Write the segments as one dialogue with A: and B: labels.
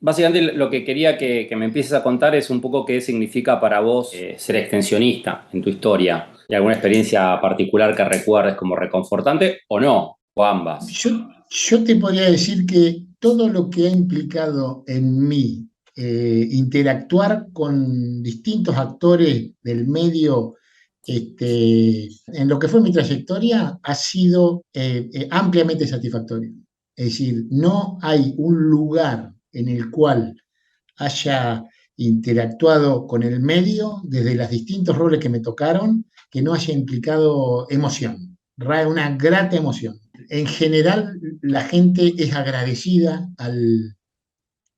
A: Básicamente lo que quería que me empieces a contar es un poco qué significa para vos ser extensionista en tu historia. ¿Y alguna experiencia particular que recuerdes como reconfortante o no? O ambas.
B: Yo te podría decir que todo lo que ha implicado en mí interactuar con distintos actores del medio, en lo que fue mi trayectoria, ha sido ampliamente satisfactorio. Es decir, no hay un lugar en el cual haya interactuado con el medio desde los distintos roles que me tocaron, que no haya implicado emoción, una grata emoción. En general, la gente es agradecida a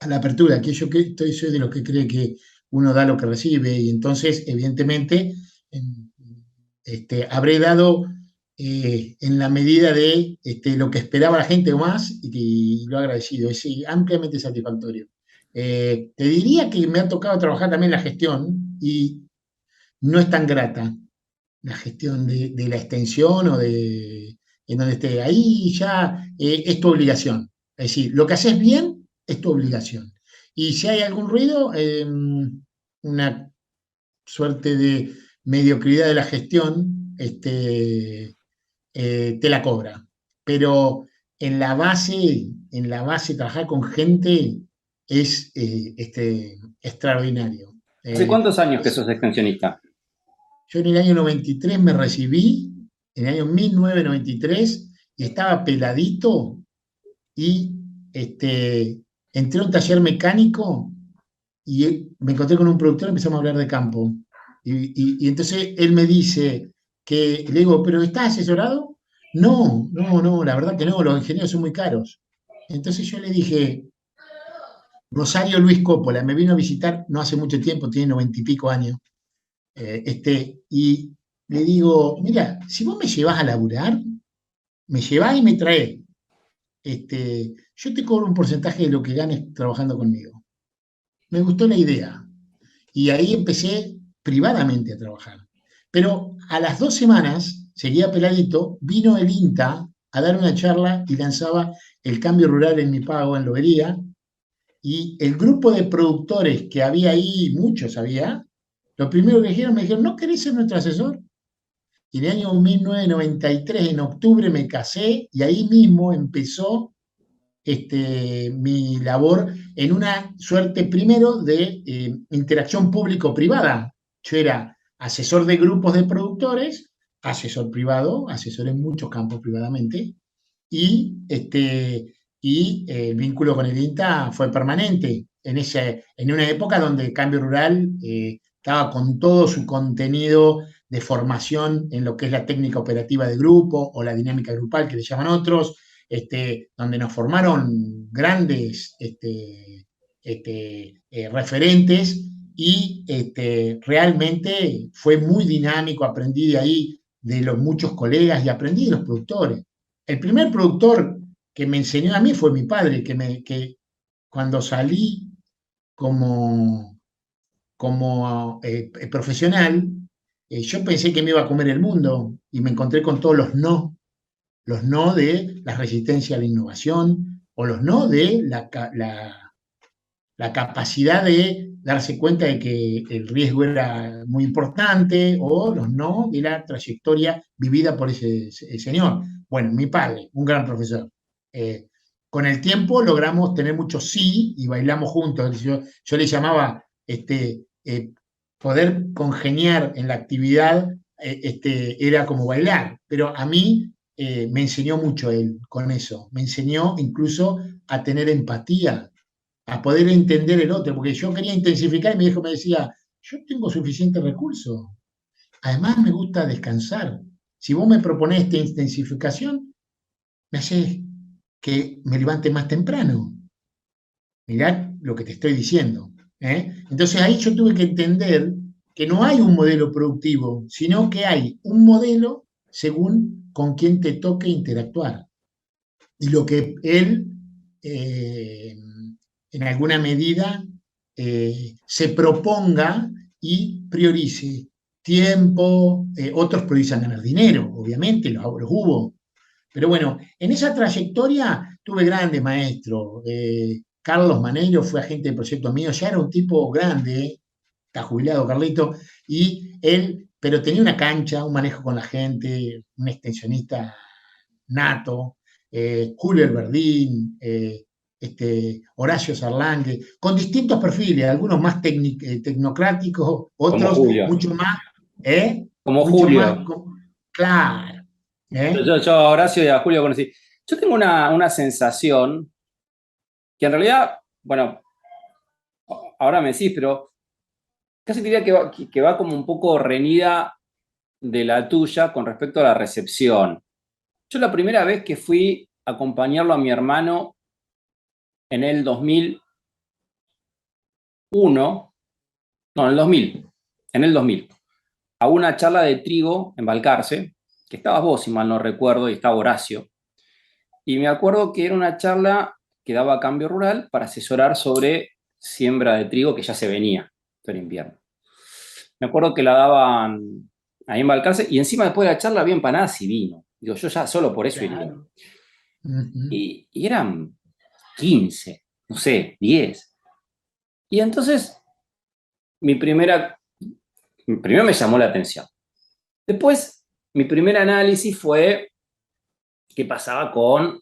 B: la apertura, que yo soy de los que cree que uno da lo que recibe, y entonces, evidentemente, habré dado en la medida de lo que esperaba la gente o más, y lo he agradecido, es ampliamente satisfactorio. Te diría que me ha tocado trabajar también la gestión y no es tan grata la gestión de la extensión o de en donde esté. Ahí ya es tu obligación. Es decir, lo que haces bien es tu obligación. Y si hay algún ruido, una suerte de mediocridad de la gestión, te la cobra. Pero en la base, trabajar con gente es extraordinario.
A: ¿Hace cuántos años que
B: Es,
A: sos extensionista?
B: yo en el año 93 me recibí, en el año 1993, y estaba peladito y entré a un taller mecánico y me encontré con un productor y empezamos a hablar de campo. Y entonces él me dice le digo, ¿pero estás asesorado? No, no, no, la verdad que no, los ingenieros son muy caros. Entonces yo le dije, Rosario Luis Coppola, me vino a visitar no hace mucho tiempo, tiene 90 y pico años, y le digo, mira, si vos me llevas a laburar, me llevás y me traes, yo te cobro un porcentaje de lo que ganes trabajando conmigo. Me gustó la idea. Y ahí empecé privadamente a trabajar. Pero a las 2 semanas, seguía peladito, vino el INTA a dar una charla y lanzaba el cambio rural en mi pago en Lobería. Y el grupo de productores que había ahí, muchos había, lo primero que dijeron, me dijeron, ¿no querés ser nuestro asesor? Y en el año 1993, en octubre, me casé y ahí mismo empezó mi labor en una suerte primero de interacción público-privada. Yo era asesor de grupos de productores, asesor privado, asesor en muchos campos privadamente, y el vínculo con el INTA fue permanente en una época donde el cambio rural estaba con todo su contenido de formación en lo que es la técnica operativa de grupo o la dinámica grupal que le llaman otros, donde nos formaron grandes referentes y realmente fue muy dinámico, aprendí de ahí de los muchos colegas y aprendí de los productores. El primer productor que me enseñó a mí fue mi padre, que cuando salí como, como profesional, yo pensé que me iba a comer el mundo y me encontré con todos los no de la resistencia a la innovación o los no de la capacidad de darse cuenta de que el riesgo era muy importante o los no de la trayectoria vivida por ese señor. Bueno, mi padre, un gran profesor. Eh, con el tiempo logramos tener muchos sí y bailamos juntos. Yo le llamaba poder congeniar en la actividad, era como bailar, pero a mí me enseñó mucho él con eso, me enseñó incluso a tener empatía, a poder entender el otro, porque yo quería intensificar y mi hijo me decía, yo tengo suficiente recurso, además me gusta descansar, si vos me proponés esta intensificación, me haces que me levante más temprano, mirá lo que te estoy diciendo. Entonces ahí yo tuve que entender que no hay un modelo productivo, sino que hay un modelo según con quién te toque interactuar. Y lo que él, eh, en alguna medida, se proponga y priorice tiempo, otros priorizan ganar dinero, obviamente, los hubo. Pero bueno, en esa trayectoria tuve grandes maestros. Carlos Maneiro fue agente de proyecto mío, ya era un tipo grande, está jubilado Carlito, y él, pero tenía una cancha, un manejo con la gente, un extensionista nato, Julio Elverdín, Horacio Sarlangue, con distintos perfiles, algunos más tecnocráticos,
A: Como
B: otros
A: Julio.
B: mucho más, ¿eh?
A: Como
B: Mucho más,
A: Julio.
B: claro, ¿eh?
A: Yo a Horacio y a Julio conocí. Yo tengo una sensación que en realidad, bueno, ahora me decís, pero casi diría que va como un poco reñida de la tuya con respecto a la recepción. Yo la primera vez que fui a acompañarlo a mi hermano en el 2001, no, en el 2000, a una charla de trigo en Balcarce, que estabas vos, si mal no recuerdo, y estaba Horacio. Y me acuerdo que era una charla que daba Cambio Rural para asesorar sobre siembra de trigo que ya se venía del invierno. Me acuerdo que la daban ahí en Balcarce y encima después de la charla había empanadas y vino. Digo, yo ya solo por eso iría.
B: Claro. Ujú.
A: Y eran 15, no sé, 10. Y entonces, primero me llamó la atención. Después, mi primer análisis fue qué pasaba con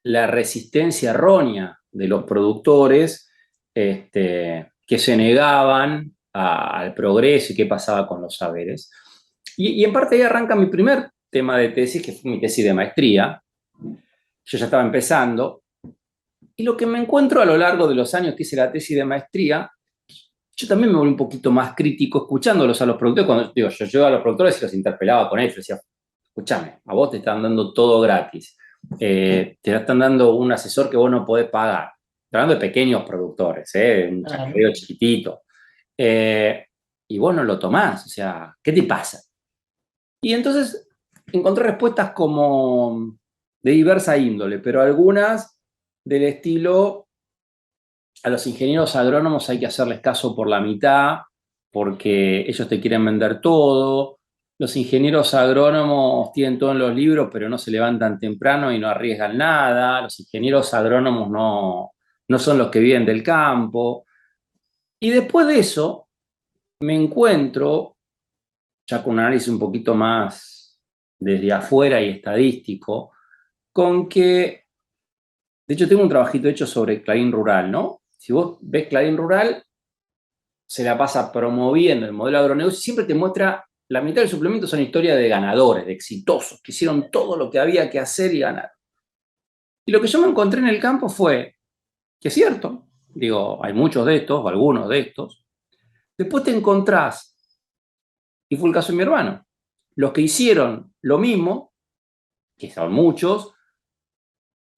A: la resistencia errónea de los productores que se negaban al progreso y qué pasaba con los saberes. Y en parte ahí arranca mi primer tema de tesis, que fue mi tesis de maestría. Yo ya estaba empezando. Y lo que me encuentro a lo largo de los años que hice la tesis de maestría, yo también me volví un poquito más crítico escuchándolos a los productores. Cuando digo, yo a los productores y los interpelaba con ellos, decía, escúchame, a vos te están dando todo gratis. Te están dando un asesor que vos no podés pagar. Estoy hablando de pequeños productores, un
B: Claro.
A: chacarero chiquitito. Y vos no lo tomás, o sea, ¿qué te pasa? Y entonces encontré respuestas como de diversa índole, pero algunas del estilo, a los ingenieros agrónomos hay que hacerles caso por la mitad, porque ellos te quieren vender todo. Los ingenieros agrónomos tienen todo en los libros, pero no se levantan temprano y no arriesgan nada. Los ingenieros agrónomos no son los que viven del campo. Y después de eso, me encuentro, ya con un análisis un poquito más desde afuera y estadístico, con que, de hecho, tengo un trabajito hecho sobre Clarín Rural, ¿no? Si vos ves Clarín Rural, se la pasa promoviendo el modelo agronegocio, siempre te muestra, la mitad del suplemento son historias de ganadores, de exitosos, que hicieron todo lo que había que hacer y ganar. Y lo que yo me encontré en el campo fue que es cierto, digo, hay muchos de estos, o algunos de estos. Después te encontrás, y fue el caso de mi hermano, los que hicieron lo mismo, que son muchos,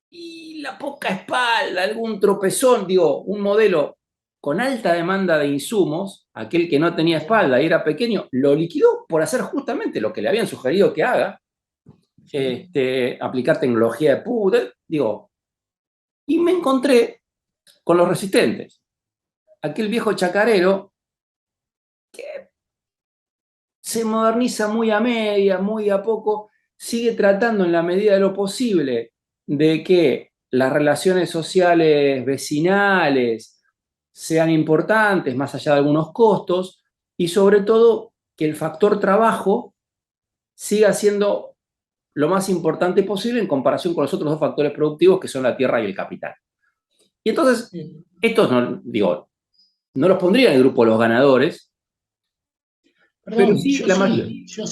A: y la poca espalda, algún tropezón, digo, un modelo con alta demanda de insumos, aquel que no tenía espalda y era pequeño, lo liquidó por hacer justamente lo que le habían sugerido que haga, aplicar tecnología de PUD, digo, y me encontré con los resistentes. Aquel viejo chacarero que se moderniza muy a media, muy a poco, sigue tratando en la medida de lo posible de que las relaciones sociales vecinales sean importantes, más allá de algunos costos, y sobre todo que el factor trabajo siga siendo lo más importante posible en comparación con los otros dos factores productivos que son la tierra y el capital. Y entonces, estos no, digo, no los pondría en el grupo de los ganadores, pero
B: Perdón,
A: sí,
B: yo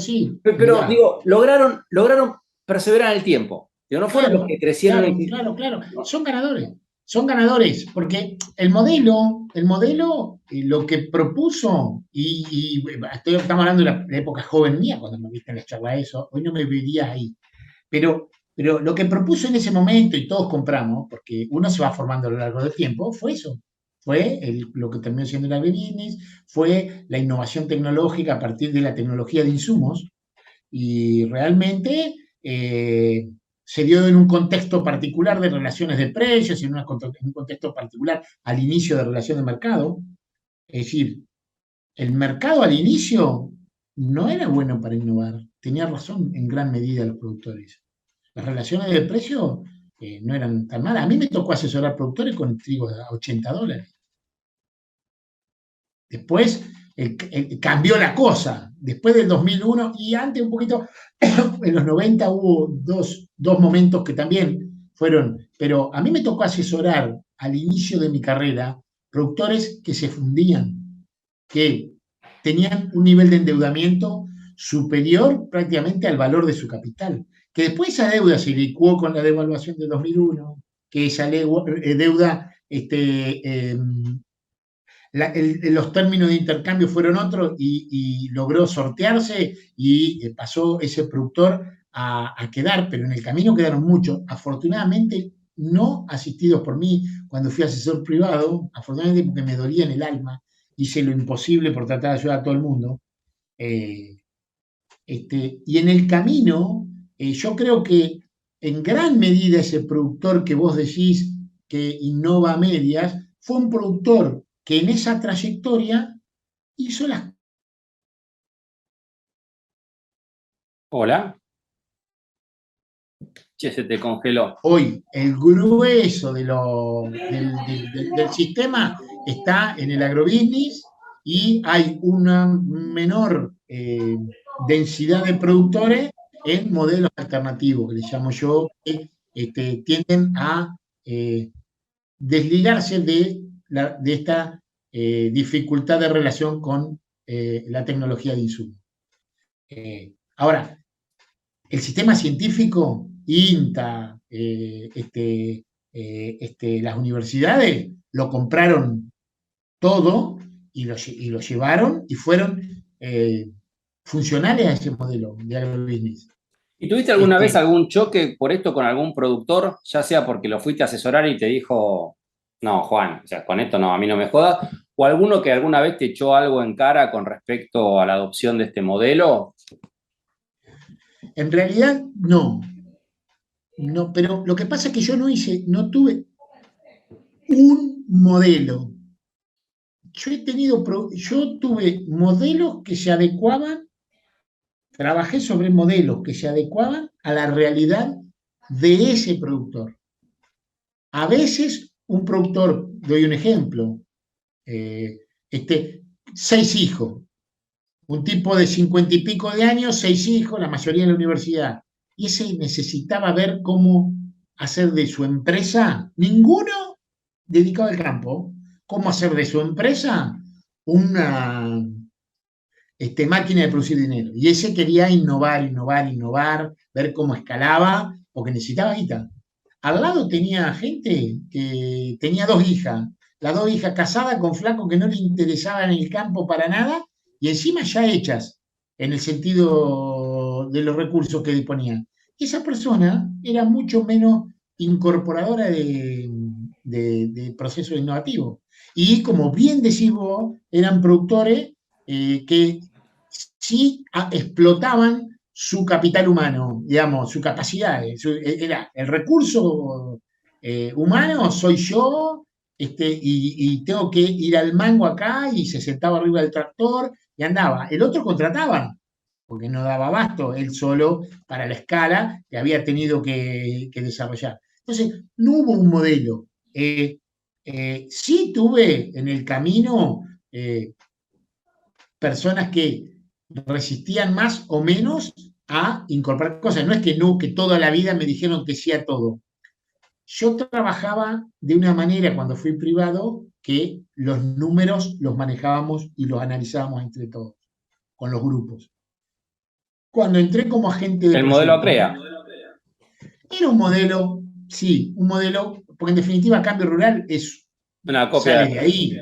B: sí,
A: pero
B: mirá.
A: digo, lograron perseverar en el tiempo. Digo, no fueron los que
B: Claro,
A: crecieron
B: claro,
A: en...
B: claro, claro.
A: ¿no?
B: Son ganadores, porque el modelo, lo que propuso, estamos hablando de la época joven mía, cuando me viste en la charla eso, hoy no me vería ahí, pero lo que propuso en ese momento y todos compramos, porque uno se va formando a lo largo del tiempo, fue eso. Fue lo que terminó siendo el agrobusiness, fue la innovación tecnológica a partir de la tecnología de insumos, y realmente se dio en un contexto particular de relaciones de precios, en un contexto particular al inicio de relación de mercado. Es decir, el mercado al inicio no era bueno para innovar, tenía razón en gran medida los productores. Las relaciones de precio no eran tan malas. A mí me tocó asesorar productores con trigo a $80. Después cambió la cosa. Después del 2001 y antes un poquito, en los 90 hubo dos momentos que también fueron, pero a mí me tocó asesorar al inicio de mi carrera productores que se fundían, que tenían un nivel de endeudamiento superior prácticamente al valor de su capital, que después esa deuda se licuó con la devaluación de 2001, que esa deuda los términos de intercambio fueron otros y logró sortearse y pasó ese productor a quedar, pero en el camino quedaron muchos, afortunadamente no asistidos por mí cuando fui asesor privado, afortunadamente porque me dolía en el alma, hice lo imposible por tratar de ayudar a todo el mundo. Y en el camino, yo creo que en gran medida ese productor que vos decís que innova a medias, fue un productor que en esa trayectoria hizo las...
A: Hola. Che, se te congeló.
B: Hoy, el grueso del sistema está en el agrobusiness y hay una menor densidad de productores en modelos alternativos, que les llamo yo, que tienden a desligarse de esta dificultad de relación con la tecnología de insumo. Ahora, el sistema científico, INTA, las universidades, lo compraron todo y lo llevaron y fueron funcionales a ese modelo de agrobusiness.
A: ¿Y tuviste alguna vez algún choque por esto con algún productor, ya sea porque lo fuiste a asesorar y te dijo, no, Juan, o sea, con esto no, a mí no me jodas, o alguno que alguna vez te echó algo en cara con respecto a la adopción de este modelo?
B: En realidad, no. No, pero lo que pasa es que yo no tuve un modelo. Yo tuve modelos que se adecuaban, trabajé sobre modelos que se adecuaban a la realidad de ese productor. A veces un productor, doy un ejemplo, 6 hijos, un tipo de 50 y pico de años, 6 hijos, la mayoría en la universidad, y ese necesitaba ver cómo hacer de su empresa, ninguno dedicado al campo, cómo hacer de su empresa una máquina de producir dinero. Y ese quería innovar, ver cómo escalaba, porque necesitaba guita. Al lado tenía gente que tenía 2 hijas, las 2 hijas casadas con flacos que no le interesaban el campo para nada, y encima ya hechas, en el sentido de los recursos que disponían. Esa persona era mucho menos incorporadora de procesos innovativos. Y como bien decís vos, eran productores que sí explotaban su capital humano, digamos, su capacidad. Era el recurso humano, soy yo, y tengo que ir al mango acá, y se sentaba arriba del tractor y andaba. El otro contrataba, porque no daba abasto él solo para la escala que había tenido que desarrollar. Entonces, no hubo un modelo. Sí tuve en el camino personas que resistían más o menos a incorporar cosas. No es que toda la vida me dijeron que sí a todo. Yo trabajaba de una manera cuando fui privado que los números los manejábamos y los analizábamos entre todos, con los grupos. Cuando entré como agente de
A: El modelo ACREA.
B: Era un modelo, sí, un modelo, porque en definitiva Cambio Rural es
A: una copia
B: sale de ahí,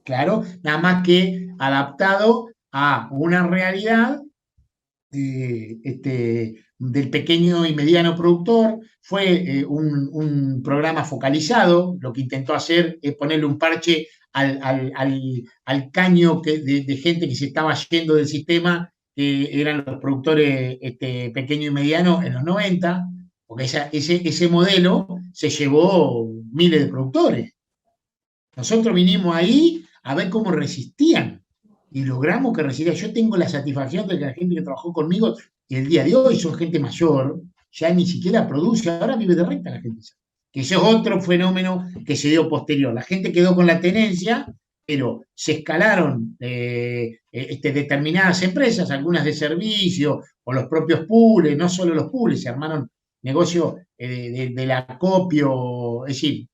B: claro, nada más que adaptado a una realidad del pequeño y mediano productor. Fue un programa focalizado. Lo que intentó hacer es ponerle un parche al caño de gente que se estaba yendo del sistema, que eran los productores pequeños y medianos en los 90, porque ese modelo se llevó miles de productores. Nosotros vinimos ahí a ver cómo resistían y logramos que resistían. Yo tengo la satisfacción de que la gente que trabajó conmigo, y el día de hoy son gente mayor, ya ni siquiera produce, ahora vive de renta la gente. que ese es otro fenómeno que se dio posterior. La gente quedó con la tenencia, pero se escalaron determinadas empresas, algunas de servicio, o los propios pools, no solo los pools, se armaron negocios del acopio, es decir,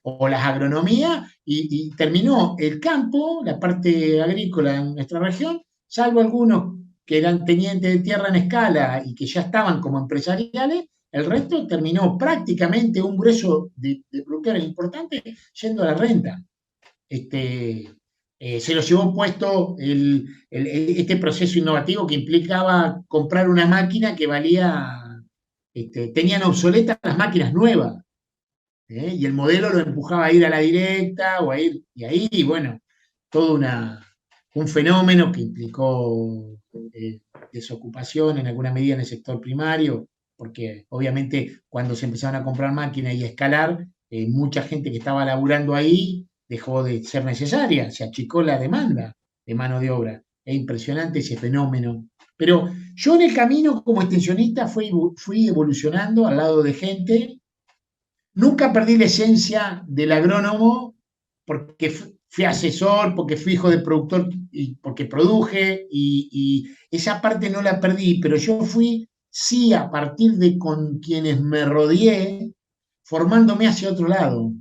B: o las agronomías, y terminó el campo, la parte agrícola en nuestra región, salvo algunos que eran tenientes de tierra en escala y que ya estaban como empresariales, el resto terminó prácticamente un grueso de productores importantes yendo a la renta. Se lo llevó puesto este proceso innovativo que implicaba comprar una máquina que valía, tenían obsoletas las máquinas nuevas, y el modelo lo empujaba a ir a la directa o a ir, y ahí, bueno, todo un fenómeno que implicó desocupación en alguna medida en el sector primario, porque obviamente cuando se empezaron a comprar máquinas y a escalar, mucha gente que estaba laburando ahí dejó de ser necesaria, se achicó la demanda de mano de obra. Es impresionante ese fenómeno. Pero yo en el camino como extensionista fui evolucionando al lado de gente. Nunca perdí la esencia del agrónomo porque fui asesor, porque fui hijo de productor y porque produje, y esa parte no la perdí, pero yo fui, sí, a partir de con quienes me rodeé, formándome hacia otro lado.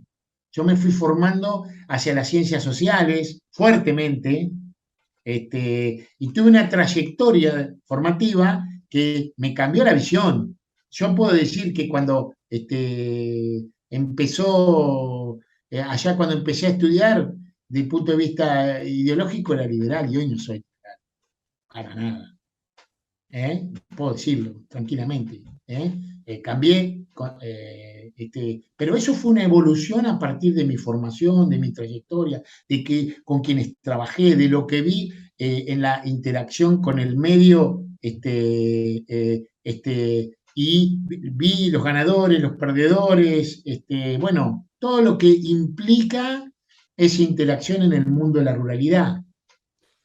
B: Yo me fui formando hacia las ciencias sociales fuertemente, y tuve una trayectoria formativa que me cambió la visión. Yo puedo decir que cuando empezó, allá cuando empecé a estudiar, desde el punto de vista ideológico era liberal, y hoy no soy liberal, para nada. Puedo decirlo tranquilamente. Cambié, pero eso fue una evolución a partir de mi formación, de mi trayectoria, con quienes trabajé, de lo que vi en la interacción con el medio, y vi los ganadores, los perdedores, bueno, todo lo que implica esa interacción en el mundo de la ruralidad.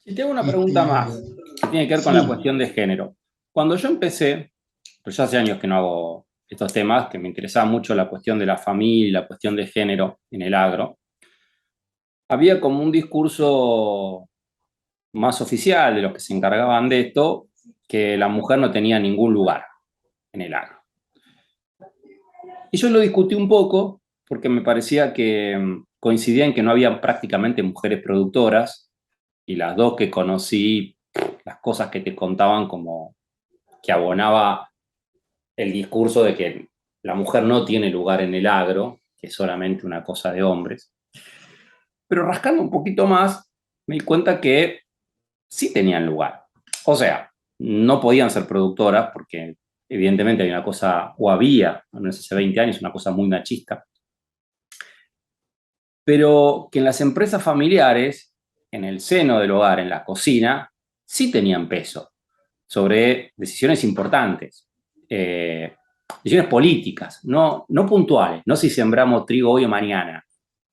A: Y tengo una pregunta más, que tiene que ver con la cuestión de género. Cuando yo empecé, pues ya hace años que no hago estos temas, que me interesaba mucho la cuestión de la familia, la cuestión de género en el agro, había como un discurso más oficial de los que se encargaban de esto, que la mujer no tenía ningún lugar en el agro. Y yo lo discutí un poco porque me parecía que coincidía en que no había prácticamente mujeres productoras, y las dos que conocí, las cosas que te contaban como que abonaba el discurso de que la mujer no tiene lugar en el agro, que es solamente una cosa de hombres. Pero rascando un poquito más, me di cuenta que sí tenían lugar. O sea, no podían ser productoras porque evidentemente hay una cosa, o había, al menos hace 20 años, una cosa muy machista. Pero que en las empresas familiares, en el seno del hogar, en la cocina, sí tenían peso sobre decisiones importantes, decisiones políticas, no puntuales, no si sembramos trigo hoy o mañana,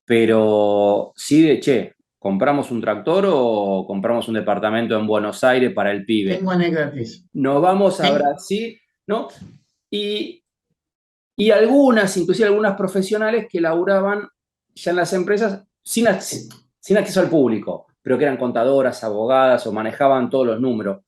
A: pero sí de, che, ¿compramos un tractor o compramos un departamento en Buenos Aires para el pibe?
B: Tengo anécdotas.
A: Nos vamos a Brasil, ¿no? Y algunas, inclusive algunas profesionales que laburaban ya en las empresas sin acceso al público, pero que eran contadoras, abogadas o manejaban todos los números.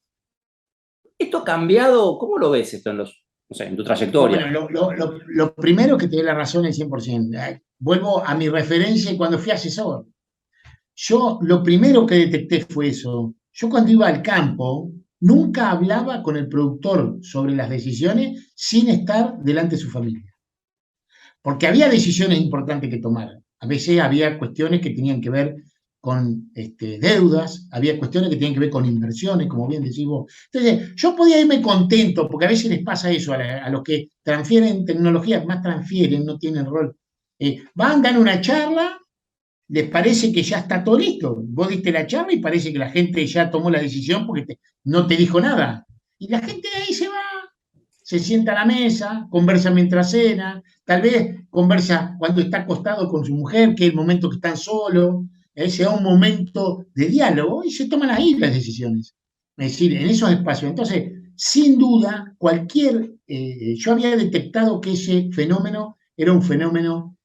A: ¿Esto ha cambiado? ¿Cómo lo ves esto en tu trayectoria?
B: Bueno, lo primero que te doy la razón es 100%. Vuelvo a mi referencia cuando fui asesor. Yo lo primero que detecté fue eso. Yo cuando iba al campo, nunca hablaba con el productor sobre las decisiones sin estar delante de su familia. Porque había decisiones importantes que tomar. A veces había cuestiones que tenían que ver con deudas, había cuestiones que tenían que ver con inversiones, como bien decís vos. Entonces, yo podía irme contento, porque a veces les pasa eso a los que transfieren tecnología, más transfieren, no tienen rol. Van, dan una charla, les parece que ya está todo listo. Vos diste la charla y parece que la gente ya tomó la decisión porque no te dijo nada. Y la gente de ahí se va, se sienta a la mesa, conversa mientras cena, tal vez conversa cuando está acostado con su mujer, que es el momento que están solos, se da un momento de diálogo y se toman ahí las decisiones. Es decir, en esos espacios. Entonces, sin duda, yo había detectado que ese fenómeno era un fenómeno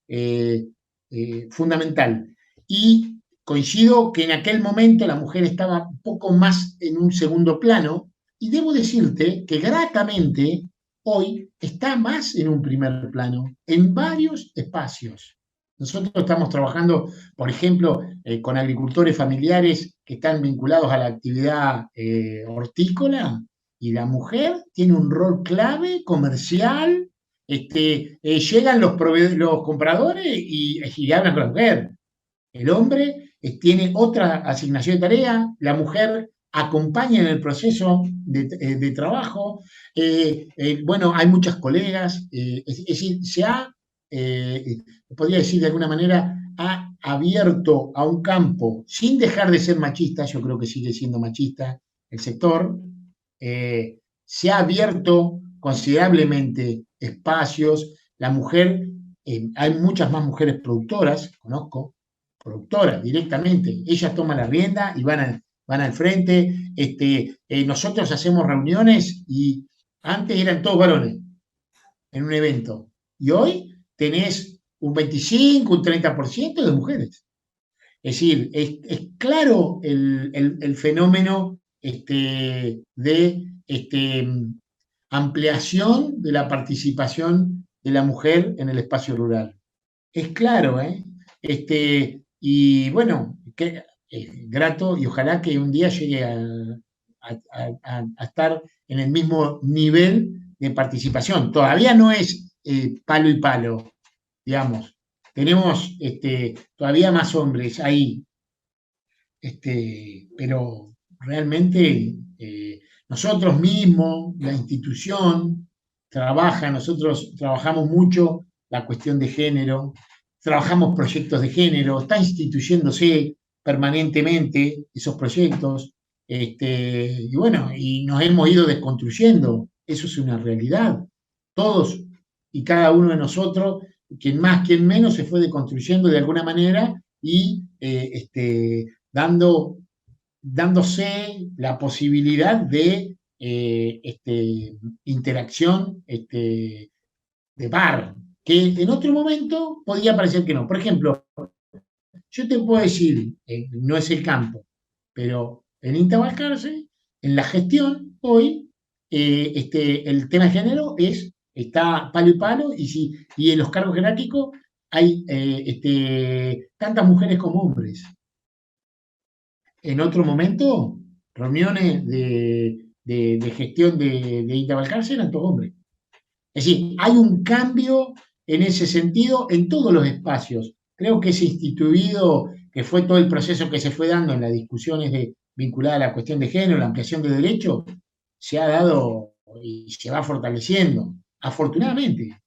B: fundamental. Y coincido que en aquel momento la mujer estaba un poco más en un segundo plano, y debo decirte que gratamente hoy está más en un primer plano, en varios espacios. Nosotros estamos trabajando, por ejemplo, con agricultores familiares que están vinculados a la actividad hortícola, y la mujer tiene un rol clave comercial. Llegan los compradores y hablan con la mujer. El hombre tiene otra asignación de tarea, la mujer acompaña en el proceso de trabajo. Bueno, hay muchas colegas, es decir, podría decir de alguna manera, ha abierto a un campo, sin dejar de ser machista, yo creo que sigue siendo machista el sector, se ha abierto considerablemente espacios. La mujer, hay muchas más mujeres productoras, conozco, productoras directamente, ellas toman la rienda y van al frente. Nosotros hacemos reuniones y antes eran todos varones en un evento, y hoy tenés un 25, un 30% de mujeres. Es decir, es claro el fenómeno de ampliación de la participación de la mujer en el espacio rural. Es claro, ¿eh? Y bueno, grato, y ojalá que un día llegue a estar en el mismo nivel de participación. Todavía no es palo y palo, digamos. Tenemos todavía más hombres ahí, pero realmente nosotros mismos, la institución, nosotros trabajamos mucho la cuestión de género, trabajamos proyectos de género, está instituyéndose permanentemente esos proyectos, y bueno, y nos hemos ido desconstruyendo, eso es una realidad. Todos y cada uno de nosotros, quien más, quien menos, se fue deconstruyendo de alguna manera y dándose la posibilidad de interacción de par, que en otro momento podía parecer que no. Por ejemplo, yo te puedo decir, no es el campo, pero en INTA Balcarce, en la gestión, hoy, el tema de género está palo y palo, y en los cargos jerárquicos hay tantas mujeres como hombres. En otro momento, reuniones de gestión de INTA Balcarce eran todos hombres. Es decir, hay un cambio en ese sentido en todos los espacios. Creo que ese instituido, que fue todo el proceso que se fue dando en las discusiones vinculadas a la cuestión de género, la ampliación de derechos, se ha dado y se va fortaleciendo, afortunadamente.